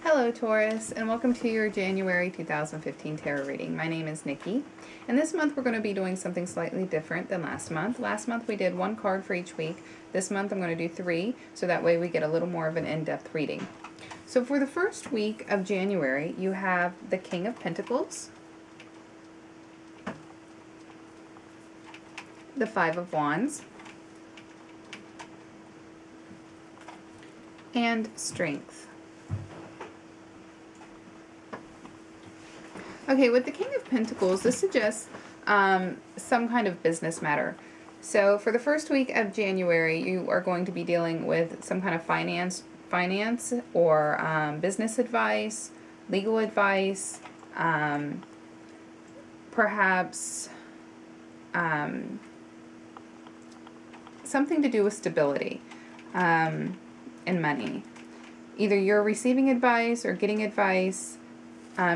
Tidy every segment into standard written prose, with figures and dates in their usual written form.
Hello Taurus, and welcome to your January 2015 tarot reading. My name is Nikki, and this month we're going to be doing something slightly different than last month. Last month we did one card for each week. This month I'm going to do three, so that way we get a little more of an in-depth reading. So for the first week of January, you have the King of Pentacles, the Five of Wands, and Strength. Okay, with the King of Pentacles, this suggests some kind of business matter. So for the first week of January, you are going to be dealing with some kind of finance or business advice, legal advice, perhaps something to do with stability and money. Either you're receiving advice or getting advice.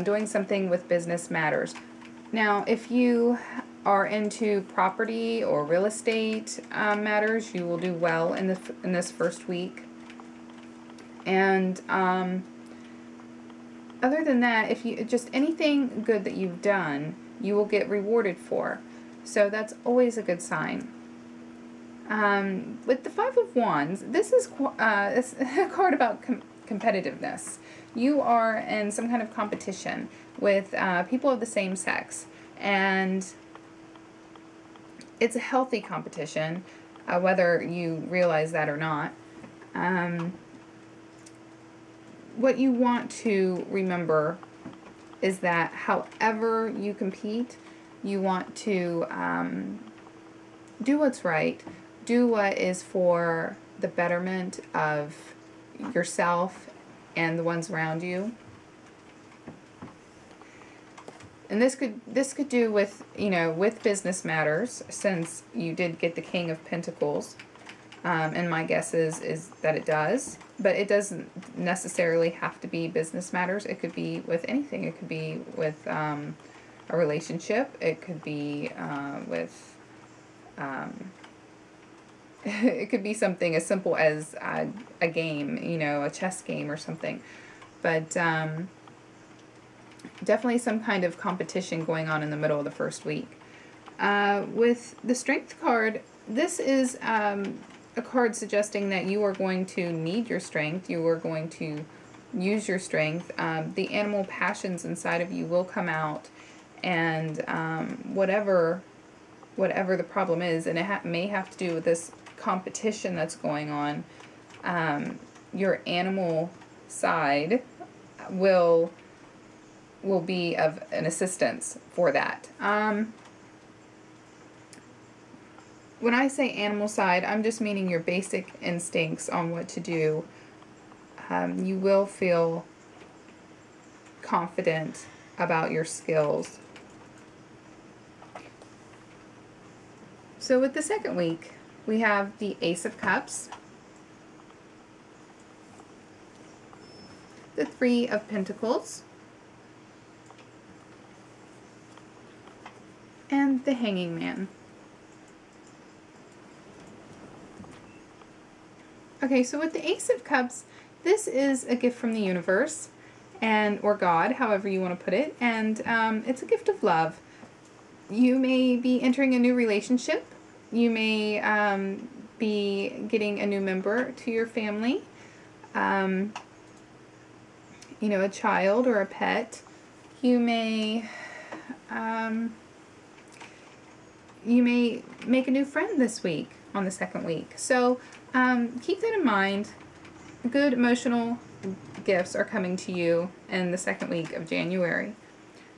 Doing something with business matters. Now, if you are into property or real estate matters, you will do well in this first week. And other than that, if you just anything good that you've done, you will get rewarded for. So that's always a good sign. With the Five of Wands, this is a card about competitiveness. You are in some kind of competition with people of the same sex, and it's a healthy competition, whether you realize that or not. What you want to remember is that however you compete, you want to do what's right, do what is for the betterment of yourself and the ones around you. And this could do with, with business matters, since you did get the King of Pentacles. And my guess is that it does. But it doesn't necessarily have to be business matters. It could be with anything. It could be with a relationship. It could be with... it could be something as simple as a game, a chess game or something. But definitely some kind of competition going on in the middle of the first week. With the Strength card, this is a card suggesting that you are going to need your strength. You are going to use your strength. The animal passions inside of you will come out, and whatever the problem is, and it may have to do with this competition that's going on, your animal side will be of an assistance for that. When I say animal side, I'm just meaning your basic instincts on what to do. You will feel confident about your skills. So with the second week, we have the Ace of Cups, the Three of Pentacles, and the Hanging Man. Okay, so with the Ace of Cups, this is a gift from the universe, or God, however you want to put it, and it's a gift of love. You may be entering a new relationship. You may be getting a new member to your family, a child or a pet. You may make a new friend this week on the second week. So keep that in mind. Good emotional gifts are coming to you in the second week of January.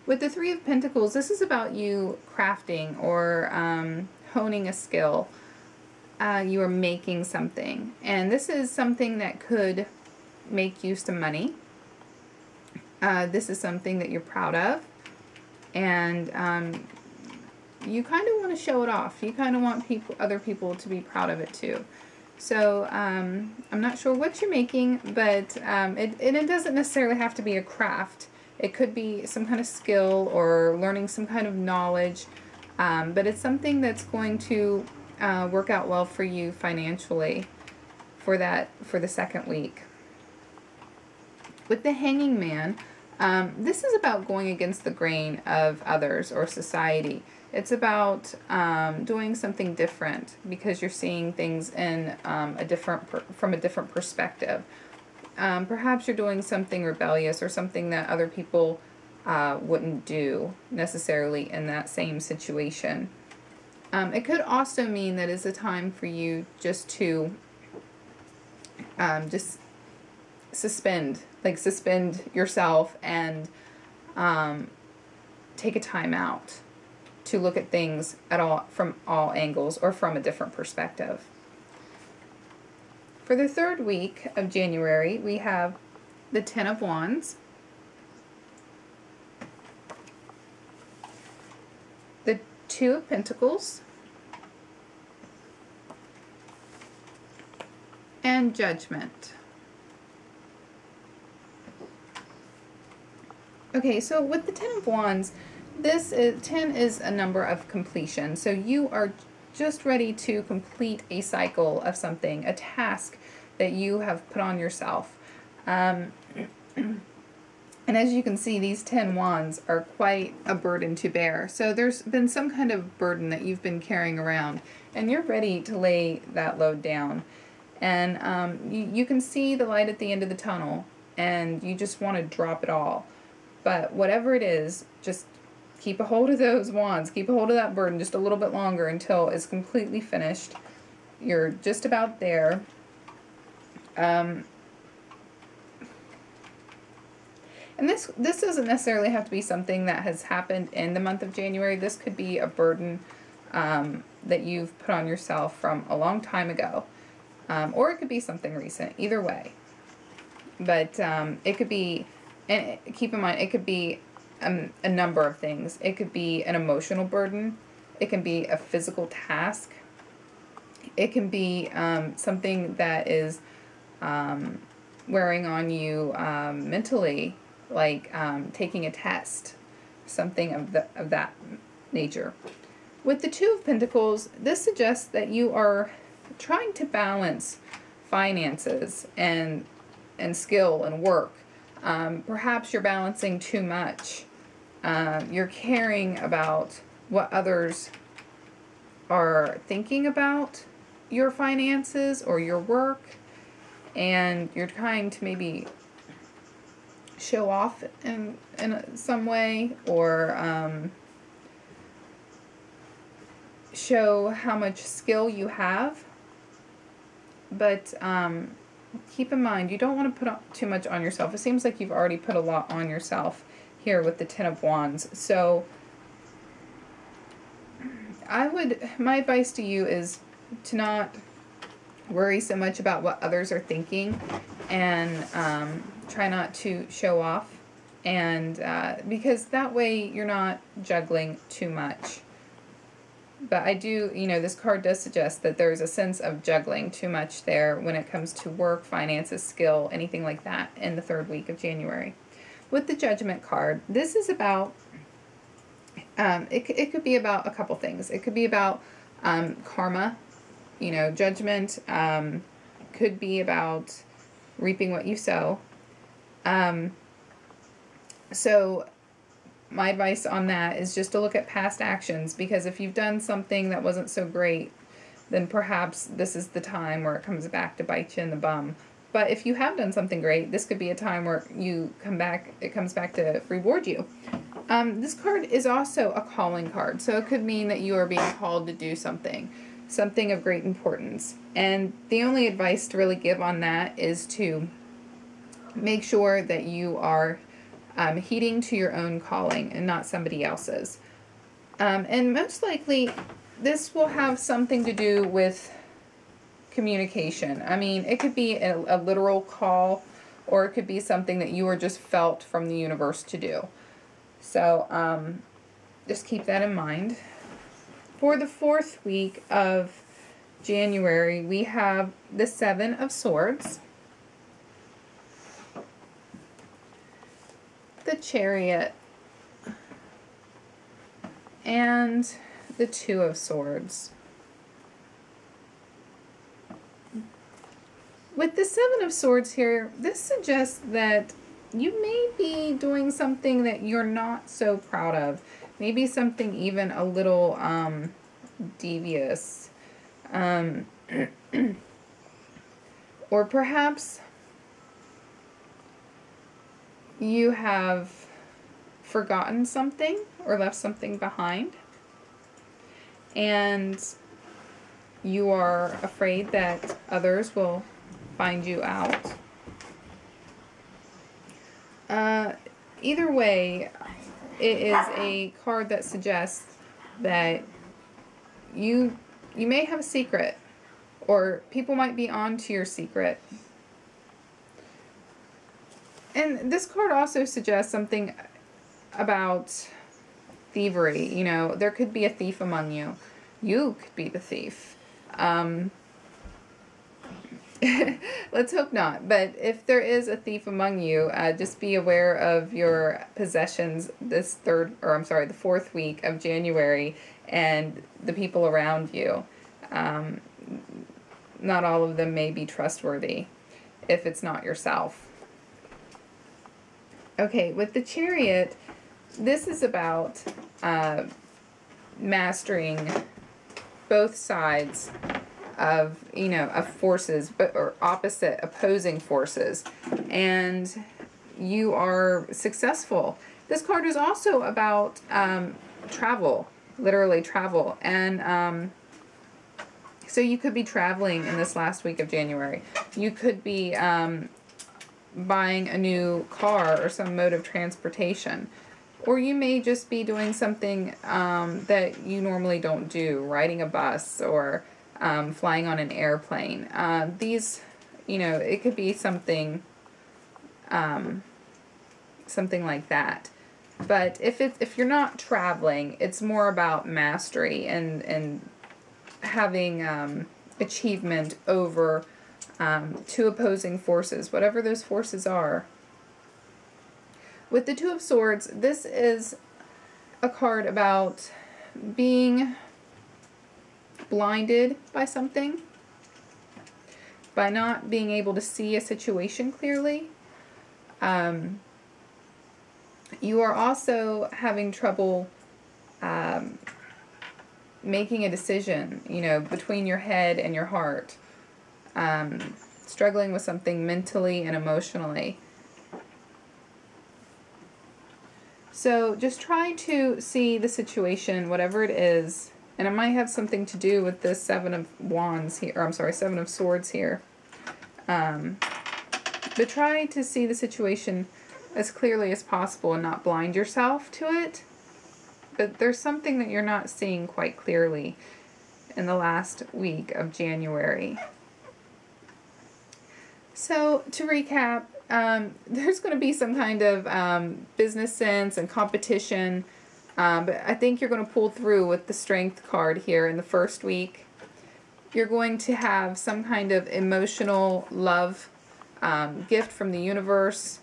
With the Three of Pentacles, this is about you crafting or honing a skill. You are making something, and this is something that could make you some money. This is something that you're proud of, and you kind of want to show it off. You kind of want other people to be proud of it too. So I'm not sure what you're making, but it doesn't necessarily have to be a craft. It could be some kind of skill or learning some kind of knowledge, but it's something that's going to work out well for you financially for the second week. With the Hanging Man, this is about going against the grain of others or society. It's about doing something different because you're seeing things in from a different perspective. Perhaps you're doing something rebellious or something that other people wouldn't do necessarily in that same situation. It could also mean that it's a time for you just to just suspend yourself and take a time out to look at things from all angles or from a different perspective. For the third week of January, we have the Ten of Wands, the Two of Pentacles, and Judgment. Okay, so with the Ten of Wands, 10 is a number of completion. So you are just ready to complete a cycle of something, a task that you have put on yourself. And as you can see, these 10 wands are quite a burden to bear. So there's been some kind of burden that you've been carrying around, and you're ready to lay that load down. And you can see the light at the end of the tunnel, and you just want to drop it all. But whatever it is, just keep a hold of those wands. Keep a hold of that burden just a little bit longer until it's completely finished. You're just about there. And this doesn't necessarily have to be something that has happened in the month of January. This could be a burden that you've put on yourself from a long time ago. Or it could be something recent. Either way. But it could be, and keep in mind, it could be a number of things. It could be an emotional burden. It can be a physical task. It can be something that is wearing on you mentally, like taking a test, something of that nature. With the Two of Pentacles, this suggests that you are trying to balance finances and skill and work. Perhaps you're balancing too much. You're caring about what others are thinking about your finances or your work, and you're trying to maybe show off in some way, or show how much skill you have. But keep in mind, you don't want to put too much on yourself. It seems like you've already put a lot on yourself here with the Ten of Wands. So my advice to you is to not worry so much about what others are thinking, and try not to show off, and because that way you're not juggling too much. But I do, this card does suggest that there's a sense of juggling too much there when it comes to work, finances, skill, anything like that in the third week of January. With the Judgment card, this is about, it could be about a couple things. It could be about karma. Judgment could be about reaping what you sow. So my advice on that is just to look at past actions, because if you've done something that wasn't so great, then perhaps this is the time where it comes back to bite you in the bum. But if you have done something great, this could be a time where it comes back to reward you. This card is also a calling card, so it could mean that you are being called to do something of great importance. And the only advice to really give on that is to make sure that you are heeding to your own calling and not somebody else's. And most likely, this will have something to do with communication. I mean, it could be a literal call, or it could be something that you were just felt from the universe to do. So just keep that in mind. For the fourth week of January, we have the Seven of Swords, the Chariot, and the Two of Swords. With the Seven of Swords here, this suggests that you may be doing something that you're not so proud of. Maybe something even a little devious. Or perhaps you have forgotten something or left something behind, and you are afraid that others will find you out. Either way, it is a card that suggests that you may have a secret, or people might be onto your secret. And this card also suggests something about thievery. You know, there could be a thief among you. You could be the thief. Let's hope not. But if there is a thief among you, just be aware of your possessions this the fourth week of January and the people around you. Not all of them may be trustworthy if it's not yourself. Okay, with the Chariot, this is about mastering both sides of, of forces, or opposing forces, and you are successful. This card is also about travel, literally travel, and so you could be traveling in this last week of January. You could be buying a new car or some mode of transportation. Or you may just be doing something that you normally don't do, riding a bus or flying on an airplane. It could be something like that. But if you're not traveling, it's more about mastery and having achievement over two opposing forces, whatever those forces are. With the Two of Swords, this is a card about being blinded by something, by not being able to see a situation clearly. You are also having trouble making a decision, between your head and your heart. Struggling with something mentally and emotionally. So just try to see the situation, whatever it is, and it might have something to do with this Seven of Swords here. But try to see the situation as clearly as possible and not blind yourself to it. But there's something that you're not seeing quite clearly in the last week of January. So to recap, there's going to be some kind of business sense and competition, but I think you're going to pull through with the Strength card here in the first week. You're going to have some kind of emotional love gift from the universe.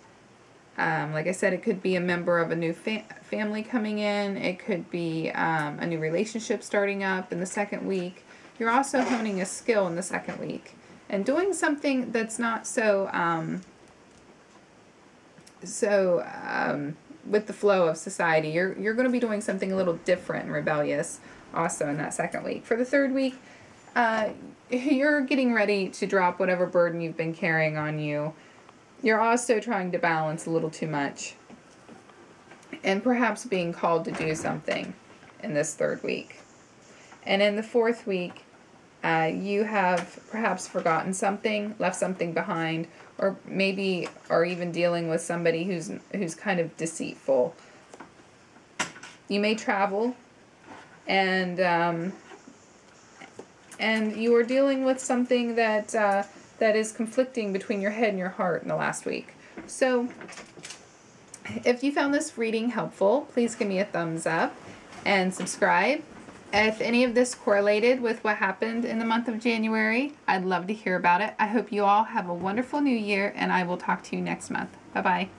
Like I said, it could be a member of a new family coming in. It could be a new relationship starting up in the second week. You're also honing a skill in the second week and doing something that's not so with the flow of society. You're going to be doing something a little different and rebellious also in that second week. For the third week, you're getting ready to drop whatever burden you've been carrying on you. You're also trying to balance a little too much, and perhaps being called to do something in this third week. And in the fourth week, you have perhaps forgotten something, left something behind, or maybe are even dealing with somebody who's kind of deceitful. You may travel, and you are dealing with something that is conflicting between your head and your heart in the last week. So if you found this reading helpful, please give me a thumbs up and subscribe. If any of this correlated with what happened in the month of January, I'd love to hear about it. I hope you all have a wonderful new year, and I will talk to you next month. Bye-bye.